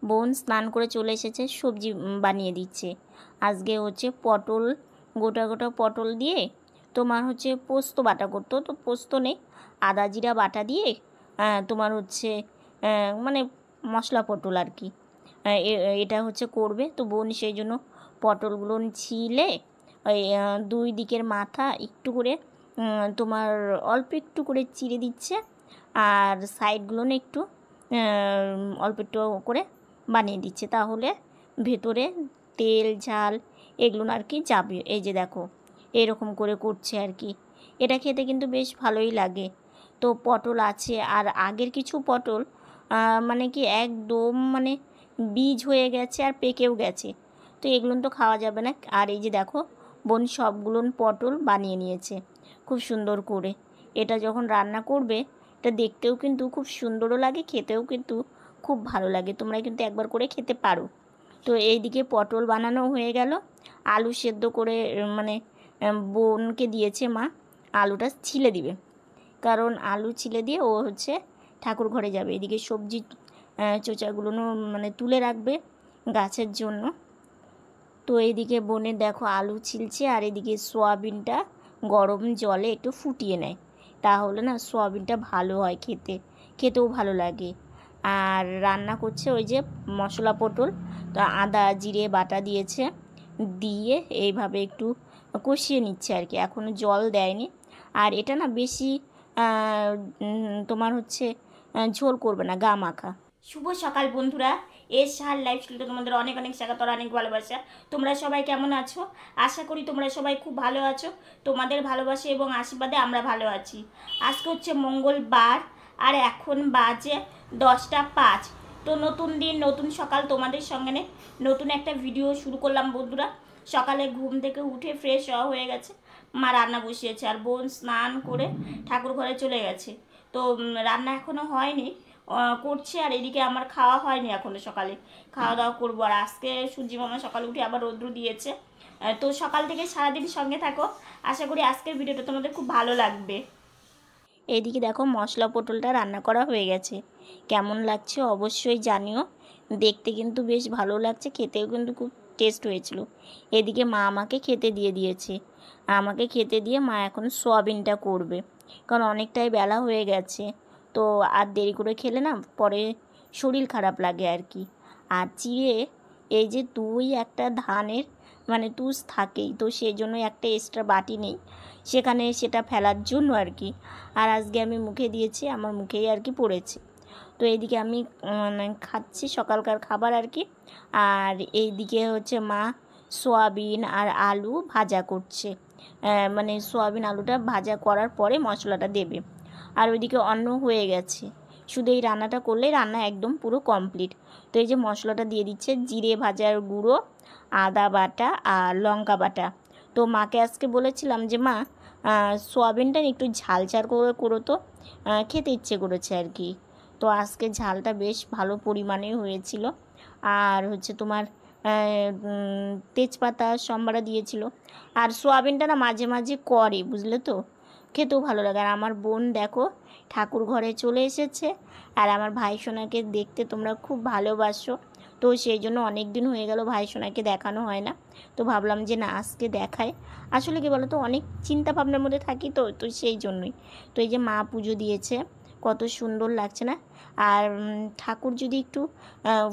বোন স্নান করে চলে এসেছে, সবজি বানিয়ে দিচ্ছে। আজকে হচ্ছে পটল, গোটা গোটা পটল দিয়ে তোমার হচ্ছে পোস্ত বাটা করতো, তো পোস্ত নেই, আদা জিরা বাটা দিয়ে তোমার হচ্ছে মানে মশলা পটল আর কি, এটা হচ্ছে করবে। তো বোন সেই জন্য পটলগুলো ছিলে ওই দুই দিকের মাথা একটু করে তোমার অল্প একটু করে চিড়ে দিচ্ছে, আর সাইডগুলো একটু অল্প একটু করে বানিয়ে দিচ্ছে, তাহলে ভেতরে তেল ঝাল এগুলো আর কি যাবে। এই যে দেখো এরকম করে করছে আর কি, এটা খেতে কিন্তু বেশ ভালোই লাগে। তো পটল আছে, আর আগের কিছু পটল মানে কি একদম মানে বীজ হয়ে গেছে আর পেকেও গেছে, তো এগুলো তো খাওয়া যাবে না। আর এই যে দেখো বোন সবগুলো পটল বানিয়ে নিয়েছে খুব সুন্দর করে। এটা যখন রান্না করবে এটা দেখতেও কিন্তু খুব সুন্দরও লাগে, খেতেও কিন্তু খুব ভালো লাগে, তোমরা কিন্তু একবার করে খেতে পারো। তো এইদিকে পটল বানানো হয়ে গেল, আলু সেদ্ধ করে মানে বোনকে দিয়েছে মা, আলুটা ছিলে দিবে, কারণ আলু ছিলে দিয়ে ও হচ্ছে ঠাকুর ঘরে যাবে। এদিকে সবজি চোচাগুলো মানে তুলে রাখবে গাছের জন্য। তো এইদিকে বোনের দেখো আলু ছিলছে, আর এদিকে সোয়াবিনটা গরম জলে একটু ফুটিয়ে নেয়, তাহলে না সোয়াবিনটা ভালো হয় খেতে, খেতেও ভালো লাগে। আর রান্না করছে ওই যে মশলা পটল, তো আদা জিরে বাটা দিয়েছে, দিয়ে এইভাবে একটু কষিয়ে নিচ্ছে আর কি, এখনও জল দেয়নি। আর এটা না বেশি তোমার হচ্ছে ঝোল করবে না, গা মাখা। শুভ সকাল বন্ধুরা, এস সাহার লাইফস্টাইলটা তোমাদের অনেক অনেক স্বাগত আর অনেক ভালোবাসা। তোমরা সবাই কেমন আছো? আশা করি তোমরা সবাই খুব ভালো আছো। তোমাদের ভালোবাসা এবং আশীর্বাদে আমরা ভালো আছি। আজকে হচ্ছে মঙ্গলবার, আর এখন বাজে 10টা 5। তো নতুন দিন নতুন সকাল, তোমাদের সঙ্গে নতুন একটা ভিডিও শুরু করলাম বন্ধুরা। সকালে ঘুম থেকে উঠে ফ্রেশ হয়ে গেছে, মা রান্না বসিয়েছে, আর বোন স্নান করে ঠাকুর ঘরে চলে গেছে। তো রান্না এখনও হয়নি, করছে। আর এদিকে আমার খাওয়া হয়নি এখনও, সকালে খাওয়া দাওয়া করবো। আর আজকে সূর্যি মামা সকালে উঠে আবার রৌদ্র দিয়েছে। তো সকাল থেকে সারাদিন সঙ্গে থাকো, আশা করি আজকের ভিডিওটা তোমাদের খুব ভালো লাগবে। এইদিকে দেখো মশলা পটলটা রান্না করা হয়ে গেছে, কেমন লাগছে অবশ্যই জানিও। দেখতে কিন্তু বেশ ভালো লাগছে, খেতেও কিন্তু খুব টেস্ট হয়েছিল। এদিকে মা আমাকে খেতে দিয়ে দিয়েছে, আমাকে খেতে দিয়ে মা এখন সোয়াবিনটা করবে, কারণ অনেকটাই বেলা হয়ে গেছে, তো আর দেরি করে খেলে না পরে শরীর খারাপ লাগে আর কি। আর চিড়ে এই যে দুই একটা ধানের মানে তুষ থাকেই, তো সেই জন্য একটা এক্সট্রা বাটি নেই সেখানে, সেটা ফেলার জন্য আর কি। আর আজকে আমি মুখে দিয়েছি, আমার মুখেই আর কি পড়েছে। তো এইদিকে আমি মানে খাচ্ছি সকালকার খাবার আর কি। আর এইদিকে হচ্ছে মা সোয়াবিন আর আলু ভাজা করছে, মানে সোয়াবিন আলুটা ভাজা করার পরে মশলাটা দেবে। আর ওইদিকে অন্ন হয়ে গেছে, শুধু এই রান্নাটা করলেই রান্না একদম পুরো কমপ্লিট। তো এই যে মশলাটা দিয়ে দিচ্ছে, জিরে ভাজার গুঁড়ো, আদা বাটা আর লঙ্কা বাটা। তো মাকে আজকে বলেছিলাম যে মা সোয়াবিনটা একটু ঝাল ঝাল করে করো, তো খেতে ইচ্ছে করেছে আর কি। তো আজকে ঝালটা বেশ ভালো পরিমাণে হয়েছিল। আর হচ্ছে তোমার তেজপাতা সম্বারা দিয়েছিল। আর সোয়াবিনটা না মাঝে মাঝে করে বুঝলে তো, খেতেও ভালো লাগে। আর আমার বোন দেখো ঠাকুর ঘরে চলে এসেছে, আর আমার ভাই সোনাকে দেখতে তোমরা খুব ভালোবাসো, তো সেই জন্য অনেক দিন হয়ে গেল ভাই সোনাকে দেখানো হয় না, তো ভাবলাম যে না আজকে দেখায়। আসলে কি বলো তো, অনেক চিন্তা ভাবনার মধ্যে থাকি, তো তো সেই জন্যই। তো এই যে মা পুজো দিয়েছে, কত সুন্দর লাগছে না। আর ঠাকুর যদি একটু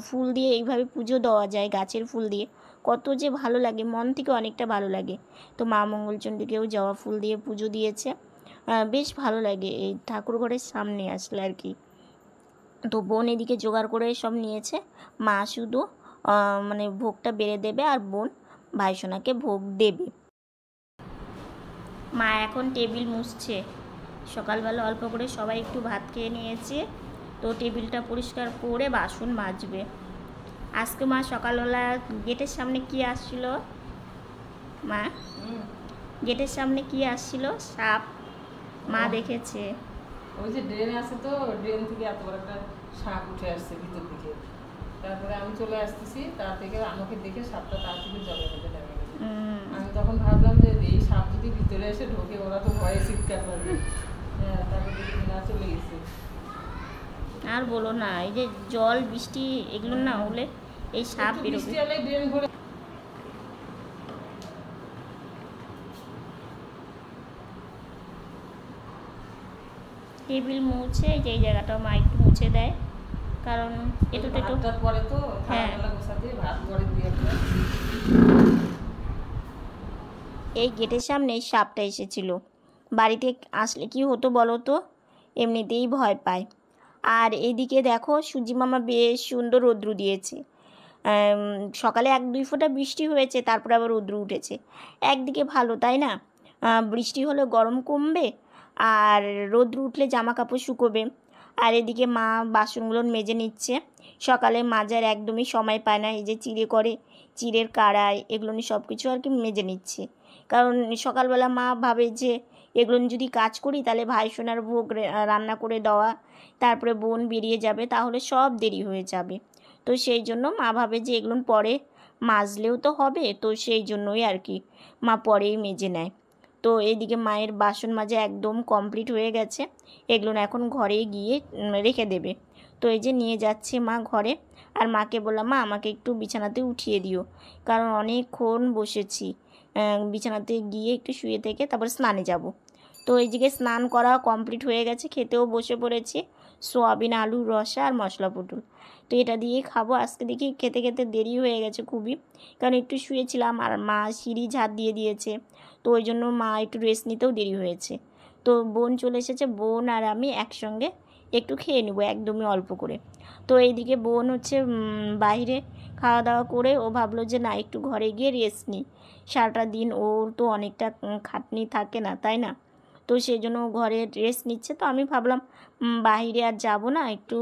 ফুল দিয়ে এইভাবে পুজো দেওয়া যায়, গাছের ফুল দিয়ে, কত যে ভালো লাগে, মন থেকে অনেকটা ভালো লাগে। তো মা মঙ্গলচণ্ডীকেও জবা ফুল দিয়ে পুজো দিয়েছে, বেশ ভালো লাগে এই ঠাকুর ঘরের সামনে আসলে আর কি। তো বোন এদিকে জোগাড় করে সব নিয়েছে, মা শুধু মানে ভোগটা বেড়ে দেবে, আর বোন ভাইসোনাকে ভোগ দেবে। মা এখন টেবিল মুছছে, সকালবেলা অল্প করে সবাই একটু ভাত খেয়ে নিয়েছে, তো টেবিলটা পরিষ্কার করে বাসন মাজবে। আজকে মা সকালবেলা গেটের সামনে কি আসছিল মা? গেটের সামনে কি আসছিল? সাপ মা দেখেছে। ওই যে ড্রেন আছে, তো ড্রেন থেকে এত বড় একটা সাপ উঠে আসছে ভিতর দিকে। তারপরে আমি চলে আসতেছি, তার থেকে আমাকে দেখে সাপটা তার থেকে জলের মধ্যে নেমে গেছে। আমি তখন ভাবলাম যে এই সাপ যদি ভিতরে এসে ঢোকে, ওরা তো ভয়ে চিৎকার করবে। হ্যাঁ, তারপরে দেখি না চলে গেছে। আর বলো না, এই যে জল বৃষ্টি এগুলো না হলে এই সাপ একটু বেরোবে। বৃষ্টি হলে ড্রেন ভরে টেবিল মুছে যে এই জায়গাটাও মা একটু মুছে দেয়, কারণ একটু একটু। ভাতটা পরে তো হ্যাঁ। থালা গোছাতে ভাত পরে দুই একটা। এই গেটের সামনে সাপটা এসেছিল। বাড়িতে আসলে কি হতো বলো তো, এমনিতেই ভয় পায়। আর এদিকে দেখো সূর্যি মামা বেশ সুন্দর রৌদ্র দিয়েছে। সকালে 1-2 ফোঁটা বৃষ্টি হয়েছে, তারপরে আবার রৌদ্র উঠেছে। একদিকে ভালো, তাই না? বৃষ্টি হলে গরম কমবে, আর রৌদ্র উঠলে জামা কাপড় শুকোবে। আর এদিকে মা বাসনগুলো মেজে নিচ্ছে। সকালে মাজার একদমই সময় পায় না, এই যে চিড়ে করে, চিড়ের কড়াই এগুলো নিয়ে সব কিছু আর কি মেজে নিচ্ছে। কারণ সকালবেলা মা ভাবে যে এগুলো যদি কাজ করি তাহলে ভাইসোনার ভোগ রান্না করে দেওয়া, তারপরে বোন বেরিয়ে যাবে, তাহলে সব দেরি হয়ে যাবে। তো সেই জন্য মা ভাবে যে এগুলো পরে মাজলেও তো হবে, তো সেই জন্যই আর কি মা পরেই মেজে নেয়। তো এইদিকে মায়ের বাসন মাজা একদম কমপ্লিট হয়ে গেছে, এগুলো এখন ঘরে গিয়ে রেখে দেবে। তো এই যে নিয়ে যাচ্ছে মা ঘরে। আর মাকে বললাম, মা আমাকে একটু বিছানাতে উঠিয়ে দিও, কারণ অনেকক্ষণ বসেছি, বিছানাতে গিয়ে একটু শুয়ে থেকে তারপর স্নানে যাব। তো এইদিকে স্নান করা কমপ্লিট হয়ে গেছে, খেতেও বসে পড়েছি সোয়াবিন আলুর রসা আর মশলা পটল। তো এটা দিয়ে খাবো। আজকে দেখি খেতে খেতে দেরি হয়ে গেছে খুবই, কারণ একটু শুয়েছিলাম আর মা সিঁড়ি ঝাড় দিয়ে দিয়েছে, তো ওই জন্য মা একটু রেস্ট নিতেও দেরি হয়েছে। তো বোন চলে এসেছে, বোন আর আমি একসঙ্গে একটু খেয়ে নেবো একদমই অল্প করে। তো এইদিকে বোন হচ্ছে বাইরে খাওয়া দাওয়া করে ও ভাবলো যে না একটু ঘরে গিয়ে রেস্ট নিই, সারাটা দিন ওর তো অনেকটা খাটনি থাকে না, তাই না? তো সেই জন্য ঘরে রেস্ট নিচ্ছে। তো আমি ভাবলাম বাইরে আর যাব না, একটু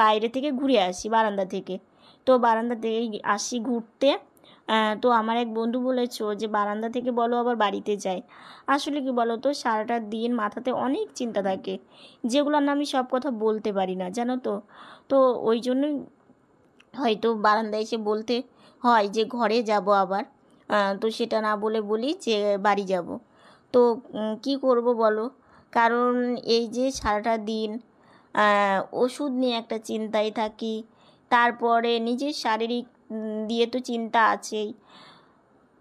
বাইরে থেকে ঘুরে আসি বারান্দা থেকে। তো বারান্দা থেকে আসি ঘুরতে। তো আমার এক বন্ধু বলেছো যে বারান্দা থেকে বলো আবার বাড়িতে যাই। আসলে কি বলো তো, সারাটা দিন মাথাতে অনেক চিন্তা থাকে, যেগুলো না আমি সব কথা বলতে পারি না, জানো তো। তো ওই জন্যই হয়তো বারান্দায় এসে বলতে হয় যে ঘরে যাব আবার, তো সেটা না বলে বলি যে বাড়ি যাব। তো কি করব বলো, কারণ এই যে সারাটা দিন ওষুধ নিয়ে একটা চিন্তায় থাকি, তারপরে নিজের শারীরিক দিয়ে তো চিন্তা আছেই,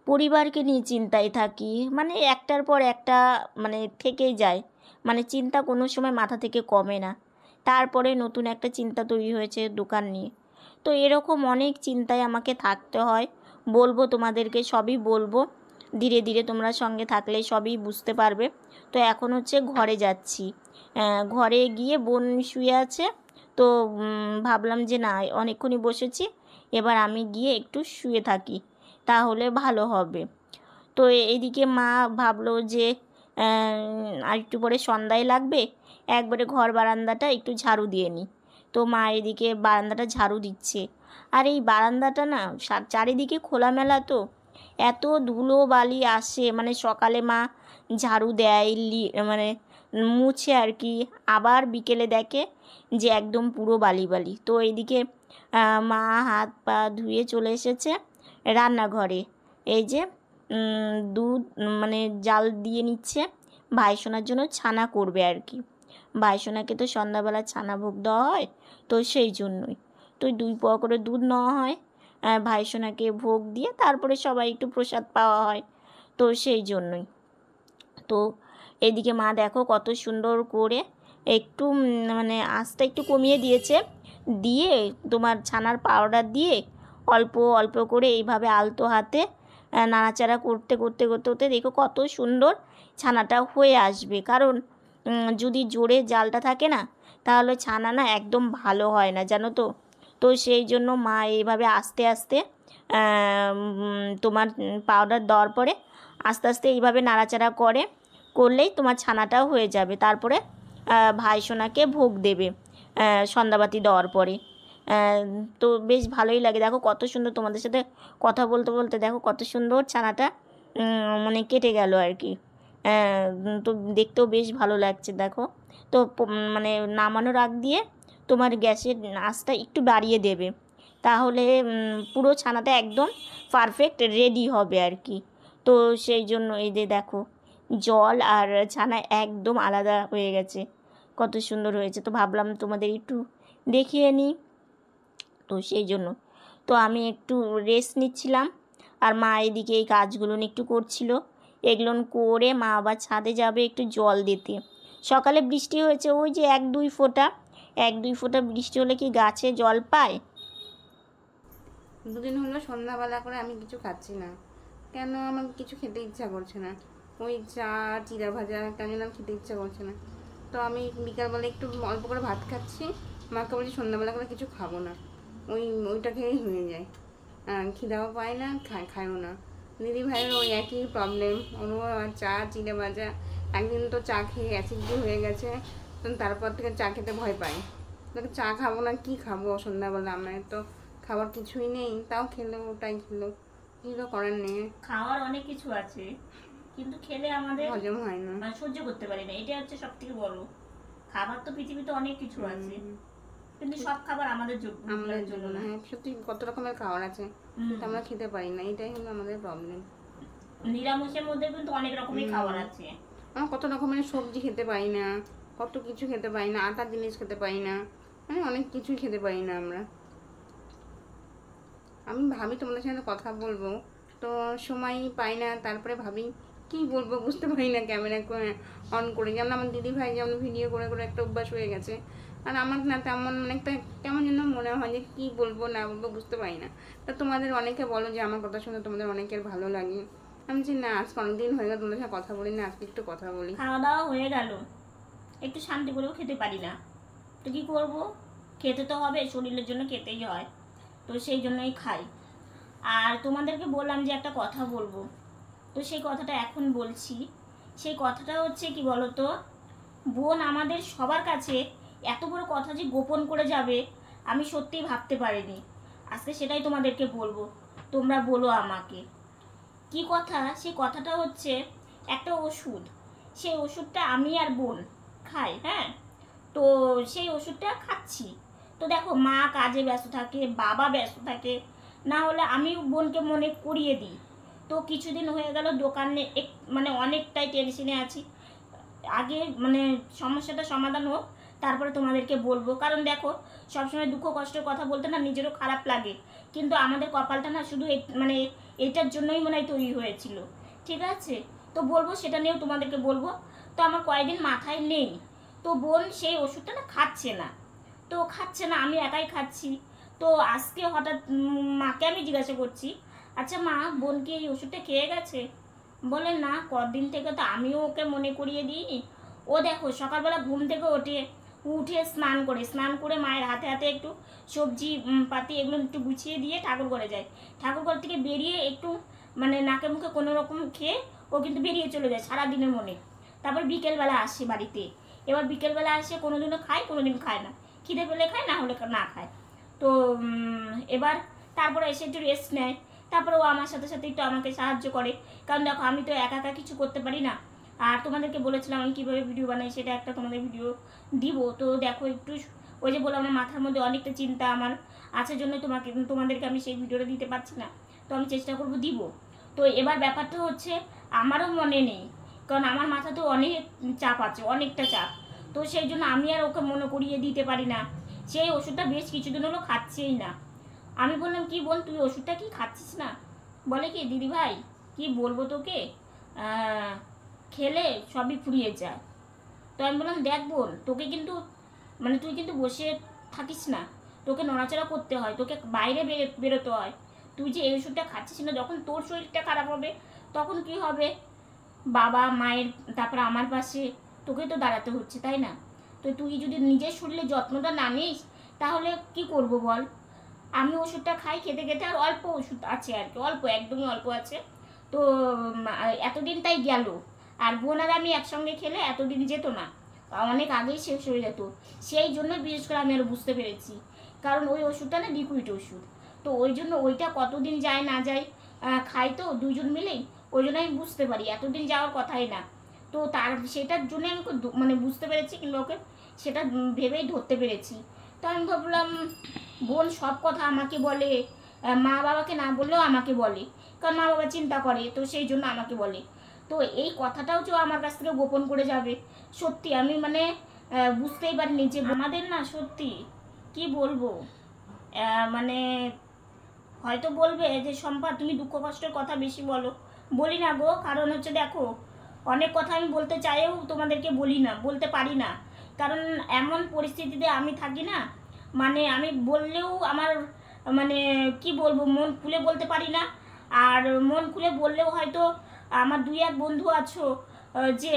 পরিবারকে নিয়ে চিন্তায় থাকি, মানে একটার পর একটা মানে থেকেই যায়, মানে চিন্তা কোনো সময় মাথা থেকে কমে না। তারপরে নতুন একটা চিন্তা তৈরি হয়েছে দোকান নিয়ে। তো এরকম অনেক চিন্তায় আমাকে থাকতে হয়। বলবো তোমাদেরকে, সবই বলবো, ধীরে ধীরে তোমরা সঙ্গে থাকলে সবই বুঝতে পারবে। তো এখন হচ্ছে ঘরে যাচ্ছি, ঘরে গিয়ে বোন শুয়ে আছে। তো ভাবলাম যে না অনেকক্ষণই বসেছি, এবার আমি গিয়ে একটু শুয়ে থাকি, তাহলে ভালো হবে। তো এইদিকে মা ভাবলো যে আর একটু পরে সন্ধ্যায় লাগবে, একবারে ঘর বারান্দাটা একটু ঝাড়ু দিয়ে নিই। তো মা এদিকে বারান্দাটা ঝাড়ু দিচ্ছে। আর এই বারান্দাটা না চারিদিকে খোলামেলা, তো এত ধুলো বালি আসে, মানে সকালে মা ঝাড়ু দেয় মানে মুছে আর কি, আবার বিকেলে দেখে যে একদম পুরো বালি বালি। তো এইদিকে মা হাত পা ধুয়ে চলে এসেছে রান্নাঘরে। এই যে দুধ মানে জাল দিয়ে নিচ্ছে, ভাইসোনার জন্য ছানা করবে আর কি। ভাইসোনাকে তো সন্ধ্যাবেলা ছানা ভোগ দেওয়া হয়, তো সেই জন্যই তো 2 পোয়া করে দুধ নেওয়া হয়, ভাইসোনাকে ভোগ দিয়ে তারপরে সবাই একটু প্রসাদ পাওয়া হয়, তো সেই জন্যই। তো এদিকে মা দেখো কত সুন্দর করে একটু মানে আঁচটা একটু কমিয়ে দিয়েছে, দিয়ে তোমার ছানার পাউডার দিয়ে অল্প অল্প করে এইভাবে আলতো হাতে নাড়াচাড়া করতে করতে করতে করতে দেখো কত সুন্দর ছানাটা হয়ে আসবে। কারণ যদি জোরে জালটা থাকে না, তাহলে ছানা না একদম ভালো হয় না, জানো তো। তো সেই জন্য মা এইভাবে আস্তে আস্তে তোমার পাউডার দেওয়ার পরে আস্তে আস্তে এইভাবে নাড়াচাড়া করলেই তোমার ছানাটাও হয়ে যাবে। তারপরে ভাইসোনাকে ভোগ দেবে সন্ধ্যাবাতি দেওয়ার পরে। তো বেশ ভালোই লাগে, দেখো কত সুন্দর, তোমাদের সাথে কথা বলতে বলতে দেখো কত সুন্দর ছানাটা মানে কেটে গেল আর কি। তো দেখতেও বেশ ভালো লাগছে দেখো। তো মানে নামানোর আগ দিয়ে তোমার গ্যাসের আঁচটা একটু বাড়িয়ে দেবে, তাহলে পুরো ছানাটা একদম পারফেক্ট রেডি হবে আর কি। তো সেই জন্য এই যে দেখো জল আর ছানা একদম আলাদা হয়ে গেছে, কত সুন্দর হয়েছে। তো ভাবলাম তোমাদের একটু দেখিয়ে নিই। তো সেই জন্য তো আমি একটু রেস্ট নিচ্ছিলাম, আর মা এদিকে এই কাজগুলো একটু করছিল। এগুলো করে মা আবার ছাদে যাবে একটু জল দিতে। সকালে বৃষ্টি হয়েছে, ওই যে 1-2 ফোঁটা বৃষ্টি হলে কি গাছে জল পায়? দুদিন হলো সন্ধ্যাবেলা করে আমি কিছু খাচ্ছি না, কেন আমার কিছু খেতে ইচ্ছা করছে না। ওই চা চিড়া ভাজা কেন যেন খেতে ইচ্ছা করছে না। তো আমি বিকালবেলা একটু অল্প করে ভাত খাচ্ছি, মাকে বলছি সন্ধ্যাবেলা করে কিছু খাবো না, ওইটা খেয়েই হয়ে যায়। খিদাও পায় না, খায়ও না। দিদি ভাইয়ের ওই একই প্রবলেম, ওরও চা চিড়া ভাজা। একদিন তো চা খেয়ে অ্যাসিডিটি হয়ে গেছে, তো তারপর থেকে চা খেতে ভয় পাই। চা খাবো না, কি খাবো সন্ধ্যাবেলা, আমার তো খাবার কিছুই নেই, তাও খেলো, ওটাই খেলো, কিছু তো করার নেই। খাওয়ার অনেক কিছু আছে, কিন্তু খেলে আমাদের হজম হয় না, সহ্য করতে পারি না, এটা হচ্ছে সব থেকে বড়। খাবার তো পৃথিবীতে অনেক কিছু আছে, কিন্তু সব খাবার আমাদের জন্য না। হ্যাঁ সত্যি কত রকমের খাবার আছে, কিন্তু আমরা খেতে পারি না, এটাই হলো আমাদের প্রবলেম। নিরামিষের মধ্যে কিন্তু অনেক রকমের খাবার আছে। আমরা কত রকমের সবজি খেতে পারি না, কত কিছু খেতে পারি না, আটার জিনিস খেতে পারি না, মানে অনেক কিছুই খেতে পারি না আমরা। আমি ভাবি তোমাদের সাথে কথা বলবো, তো সময় পাই না, তারপরে ভাবি কি বলবো বুঝতে পারি না, ক্যামেরা অন করে। যেমন আমার দিদি ভাই যেমন ভিডিও করে করে একটা অভ্যাস হয়ে গেছে, আর আমার না তেমন, মানে একটা কেমন যেন মনে হয় যে কী বলবো না বলবো বুঝতে পারি না। তা তোমাদের অনেকে বলো যে আমার কথা শুনে তোমাদের অনেকের ভালো লাগে। আমি যে না, আজকে অনেকদিন হয়ে গেল তোমাদের সাথে কথা বলি না, আজকে একটু কথা বলি। খাওয়া দাওয়া হয়ে গেল, একটু শান্তি করেও খেতে পারি না, তো কী করবো, খেতে তো হবে, শরীরের জন্য খেতেই হয়, তো সেই জন্যই খাই। আর তোমাদেরকে বললাম যে একটা কথা বলবো, তো সেই কথাটা এখন বলছি। সেই কথাটা হচ্ছে কি বলতো, বোন আমাদের সবার কাছে এত বড় কথা যে গোপন করে যাবে আমি সত্যিই ভাবতে পারিনি। আজকে সেটাই তোমাদেরকে বলবো, তোমরা বলো আমাকে কি কথা। সেই কথাটা হচ্ছে একটা ওষুধ, সেই ওষুধটা আমি আর বোন খাই। হ্যাঁ, তো সেই ওষুধটা খাচ্ছি, তো দেখো মা কাজে ব্যস্ত থাকে, বাবা ব্যস্ত থাকে, না হলে আমি বোনকে মনে করিয়ে দিই। তো কিছুদিন হয়ে গেল দোকানে মানে অনেকটাই টেনশনে আছি। আগে মানে সমস্যাটা সমাধান হোক, তারপরে তোমাদেরকে বলবো। কারণ দেখো সবসময় দুঃখ কষ্টের কথা বলতে না নিজেরও খারাপ লাগে, কিন্তু আমাদের কপালটা না শুধু মানে এটার জন্যই মনে হয় তৈরি হয়েছিল। ঠিক আছে, তো বলবো, সেটা নিয়েও তোমাদেরকে বলবো। তো আমার কয়েকদিন মাথায় নেই, তো বোন সেই ওষুধটা না খাচ্ছে না, তো খাচ্ছে না, আমি একাই খাচ্ছি। তো আজকে হঠাৎ মাকে আমি জিজ্ঞাসা করছি, আচ্ছা মা, বোন কি এই ওষুধটা খেয়ে গেছে? বলে না, কদিন থেকে তো আমিও ওকে মনে করিয়ে দিইনি। ও দেখো সকালবেলা ঘুম থেকে উঠে স্নান করে মায়ের হাতে হাতে একটু সবজি পাতি এগুলো একটু গুছিয়ে দিয়ে ঠাকুর ঘরে যায়। ঠাকুর ঘর থেকে বেরিয়ে একটু মানে নাকে মুখে কোনো রকম খেয়ে ও কিন্তু বেরিয়ে চলে যায় সারাদিনের মনে। তারপর বিকেলবেলা আসে বাড়িতে, এবার বিকেলবেলা আসে কোনোদিনও খায়, কোনোদিন খায় না, খিদে পেলে খায়, না হলে না খায়। তো এবার তারপরে এসে একটু রেস্ট নেয়, তারপরে ও আমার সাথে সাথে একটু আমাকে সাহায্য করে। কারণ দেখো আমি তো একা একা কিছু করতে পারি না। আর তোমাদেরকে বলেছিলাম আমি কীভাবে ভিডিও বানাই, সেটা একটা তোমাদের ভিডিও দিব। তো দেখো একটু ওই যে বললাম আমার মাথার মধ্যে অনেকটা চিন্তা আমার আছে, জন্য তোমাদেরকে আমি সেই ভিডিওটা দিতে পারছি না, তো আমি চেষ্টা করব দিব। তো এবার ব্যাপারটা হচ্ছে আমারও মনে নেই, কারণ আমার মাথাতে অনেক চাপ আছে, অনেকটা চাপ। তো সেই জন্য আমি আর ওকে মনে করিয়ে দিতে পারি না। সেই ওষুধটা বেশ কিছুদিন হলো খাচ্ছেই না। আমি বললাম কি বোন, তুই ওষুধটা কি খাচ্ছিস না? বলে কি দিদি ভাই কি বলবো তোকে, খেলে সবই ফুরিয়ে যায়। তো আমি বললাম দেখ বোন, তোকে কিন্তু মানে তুই কিন্তু বসে থাকিস না, তোকে নড়াচড়া করতে হয়, তোকে বাইরে বেরোতে হয়। তুই যে এই ওষুধটা খাচ্ছিস না, যখন তোর শরীরটা খারাপ হবে তখন কি হবে, বাবা মায়ের তারপরে আমার পাশে তোকে তো দাঁড়াতে হচ্ছে, তাই না? তো তুই যদি নিজের শরীরের যত্নটা না নিস তাহলে কি করব বল। আমি ওষুধটা খাই, খেতে খেতে আর অল্প ওষুধ আছে আর কি, অল্প, একদমই অল্প আছে। তো এতদিন তাই গেল। আর বোন আর আমি একসঙ্গে খেলে এতদিন যেত না, অনেক আগেই শেষ হয়ে যেত। সেই জন্য বিশেষ করে আমি আরও বুঝতে পেরেছি, কারণ ওই ওষুধটা না লিকুইড ওষুধ, তো ওই জন্য ওইটা কতদিন যায় না যায় খাই তো দুজন মিলেই, ওই জন্য আমি বুঝতে পারি, এতদিন যাওয়ার কথাই না। তো সেটার জন্য আমি মানে বুঝতে পেরেছি, কিংবা ওকে সেটা ভেবেই ধরতে পেরেছি। তো আমি ভাবলাম বোন সব কথা আমাকে বলে, মা বাবাকে না বললেও আমাকে বলে, কারণ মা বাবা চিন্তা করে, তো সেই জন্য আমাকে বলে। তো এই কথাটাও যে আমার কাছ থেকে গোপন করে যাবে, সত্যি আমি মানে বুঝতেই পারিনি যে আমাদের না সত্যি কি বলবো, মানে হয়তো বলবে যে শম্পা তুমি দুঃখ কষ্টের কথা বেশি বলো। বলি না গো, কারণ হচ্ছে দেখো অনেক কথা আমি বলতে চাইও তোমাদেরকে বলি না, বলতে পারি না, কারণ এমন পরিস্থিতিতে আমি থাকি না, মানে আমি বললেও আমার মানে কি বলবো মন খুলে বলতে পারি না। আর মন খুলে বললেও হয়তো আমার 2-1 বন্ধু আছো যে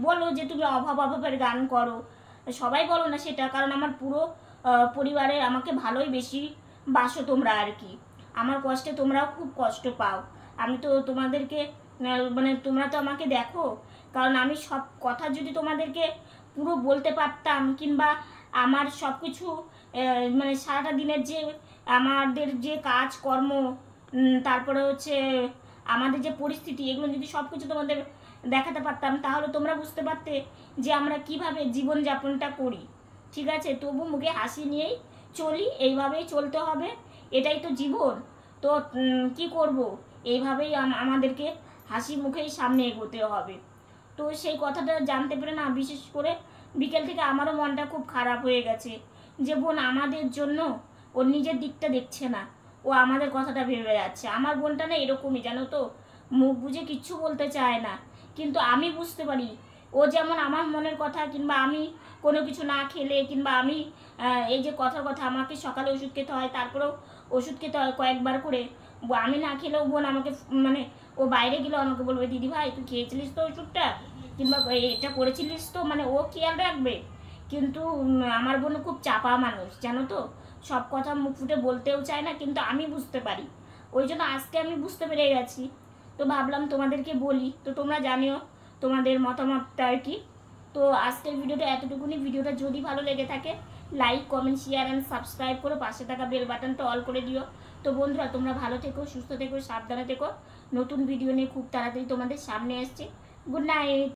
বলো যে তুমি অভাবের গান করো, সবাই বলো না সেটা, কারণ আমার পুরো পরিবারে আমাকে ভালোই বেশি বাসো তোমরা আর কি। আমার কষ্টে তোমরাও খুব কষ্ট পাও। আমি তো তোমাদেরকে মানে তোমরা তো আমাকে দেখো, কারণ আমি সব কথা যদি তোমাদেরকে পুরো বলতে পারতাম, কিংবা আমার সব কিছু মানে সারাটা দিনের যে আমাদের যে কাজকর্ম, তারপরে হচ্ছে আমাদের যে পরিস্থিতি, এগুলো যদি সব কিছু তোমাদের দেখাতে পারতাম, তাহলে তোমরা বুঝতে পারতে যে আমরা কিভাবে জীবনযাপনটা করি। ঠিক আছে, তবু মুখে হাসি নিয়েই চলি, এইভাবেই চলতে হবে, এটাই তো জীবন। তো কি করব, এইভাবেই আমাদেরকে হাসি মুখেই সামনে এগোতে হবে। তো সেই কথাটা জানতে পেরে না, বিশেষ করে বিকেল থেকে আমারও মনটা খুব খারাপ হয়ে গেছে যে বোন আমাদের জন্য ওর নিজের দিকটা দেখছে না, ও আমাদের কথাটা ভেবে যাচ্ছে। আমার বোনটা না এরকমই, জানো তো, মুখ বুঝে কিচ্ছু বলতে চায় না, কিন্তু আমি বুঝতে পারি ও যেমন আমার মনের কথা, কিংবা আমি কোনো কিছু না খেলে, কিংবা আমি এই যে কথার কথা আমাকে সকালে ওষুধ খেতে হয়, তারপরেও ওষুধ খেতে হয় কয়েকবার করে, আমি না খেলেও বোন আমাকে মানে ও বাইরে গেলেও আমাকে বলবে দিদি ভাই তুই খেয়েছিলিস তো ওষুধটা, কিংবা এটা করেছিলিস তো, মানে ও খেয়াল রাখবে। কিন্তু আমার বোন খুব চাপা মানুষ, জানো তো, সব কথা মুখ ফুটে বলতেও চায় না, কিন্তু আমি বুঝতে পারি, ওই জন্য আজকে আমি বুঝতে পেরে গেছি। তো ভাবলাম তোমাদেরকে বলি, তো তোমরা জানিও তোমাদের মতামতটা আর কি। তো আজকের ভিডিওটা এতটুকুনি। ভিডিওটা যদি ভালো লেগে থাকে like, comment, share and subscribe করে পাশে থাকা বেল বাটনটা অল করে দিও। তো বন্ধুরা তোমরা ভালো থেকো, সুস্থ থেকো, সাবধানে থেকো। নতুন ভিডিও নিয়ে খুব তাড়াতাড়ি তোমাদের সামনে আসছে। Good night.